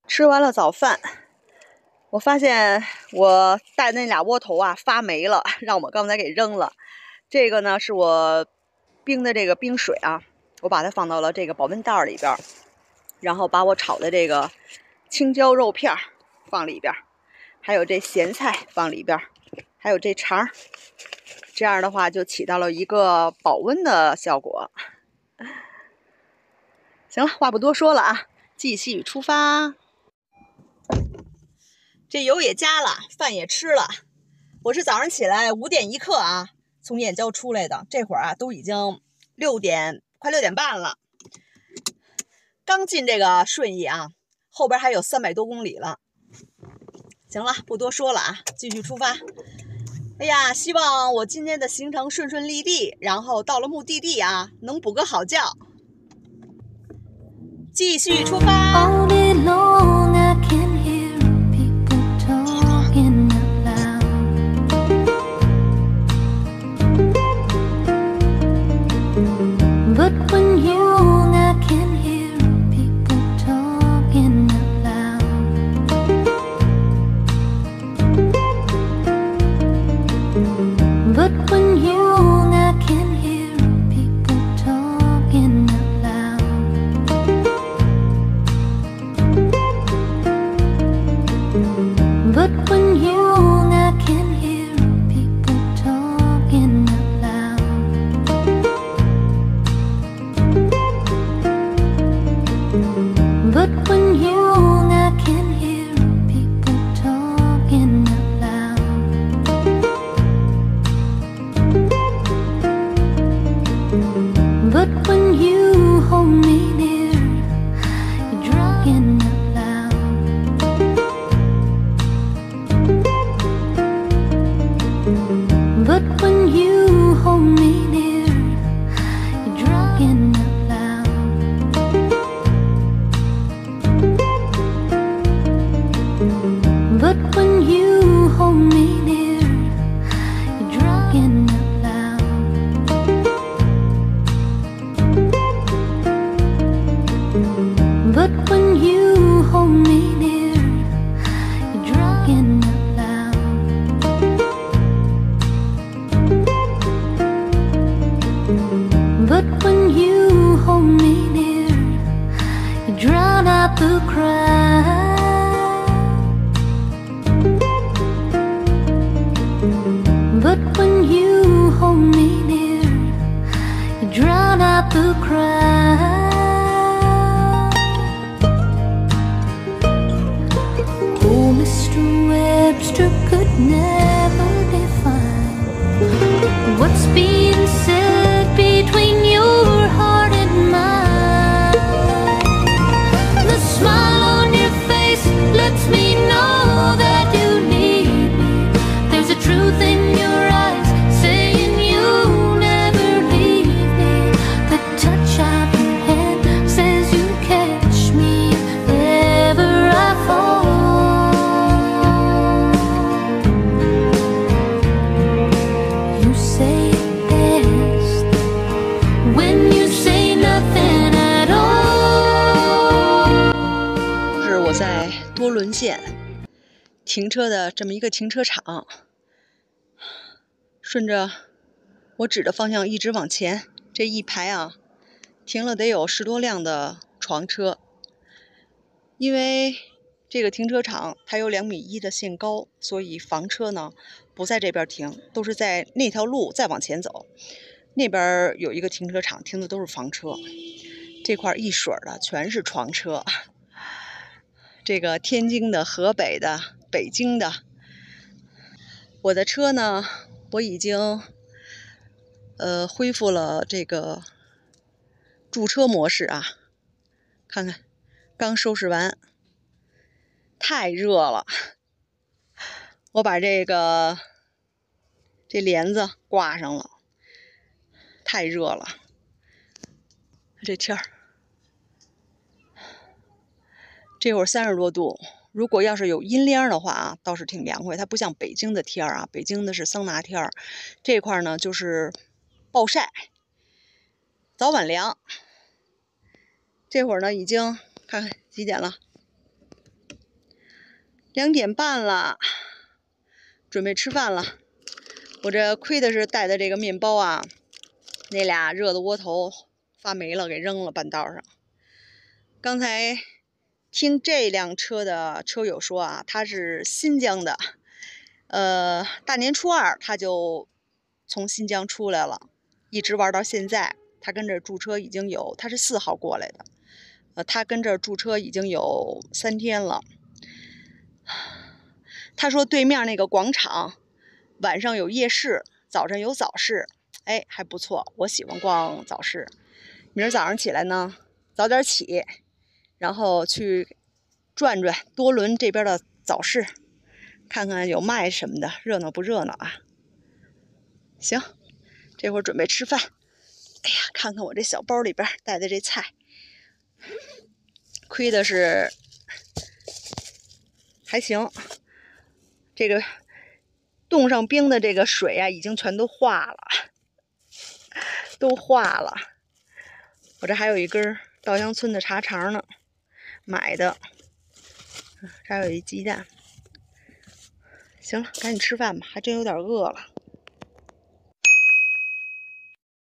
吃完了早饭，我发现我带那俩窝头啊发霉了，让我刚才给扔了。这个呢是我冰的这个冰水啊，我把它放到了这个保温袋里边，然后把我炒的这个青椒肉片放里边，还有这咸菜放里边，还有这肠，这样的话就起到了一个保温的效果。行了，话不多说了啊，继续出发。这油也加了，饭也吃了。我是早上起来5点1刻啊，从燕郊出来的。这会儿啊，都已经快6点半了。刚进这个顺义啊，后边还有300多公里了。行了，不多说了啊，继续出发。哎呀，希望我今天的行程顺顺利利，然后到了目的地啊，能补个好觉。继续出发。But when you I can hear people talking out loud. But when you I can hear people talking out loud. But when you I can hear people talking out loud. But when you I can hear people talking out loud. But when you hold me near, you're talking out loud. But when you hold me near, you're talking out loud. But when you hold me near, you're talking out loud. But when you hold me near, you're talking out loud. But when you hold me near, you drown out the cry. But when you hold me near, you drown out the cry. Oh, Mr. Webster could never define what's being said between your heart and mine. The smile on your face lets me know that you need me. There's a truth in your eyes saying you'll never leave me. The touch of your hand says you catch me if ever I fall. You say it best when you say nothing at all. 是我在多伦县停车的这么一个停车场，顺着我指的方向一直往前，这一排啊停了得有10多辆的床车。因为这个停车场它有2.1米的限高，所以房车呢不在这边停，都是在那条路再往前走。那边有一个停车场，停的都是房车，这块一水的全是床车。这个天津的、河北的、北京的。我的车呢，我已经恢复了这个驻车模式啊。看看，刚收拾完，太热了。我把这帘子挂上了，太热了。这天儿，这会儿30多度。如果要是有阴凉的话啊，倒是挺凉快。它不像北京的天儿啊，北京的是桑拿天儿，这块呢就是暴晒，早晚凉。这会儿呢已经看看几点了2点半了，准备吃饭了。我这亏的是带的这个面包啊，那俩热的窝头发霉了，给扔了半道上。刚才听这辆车的车友说啊，他是新疆的，大年初2他就从新疆出来了，一直玩到现在。他跟这驻车已经有，他是4号过来的，他跟这驻车已经有3天了。他说对面那个广场晚上有夜市，早上有早市，哎，还不错，我喜欢逛早市。明儿早上起来呢，早点起，然后去转转多伦这边的早市，看看有卖什么的，热闹不热闹啊？行，这会儿准备吃饭。哎呀，看看我这小包里边带的这菜，亏的是还行。这个冻上冰的这个水啊，已经全都化了，都化了。我这还有一根稻香村的茶肠呢，买的。这还有一鸡蛋。行了，赶紧吃饭吧，还真有点饿了。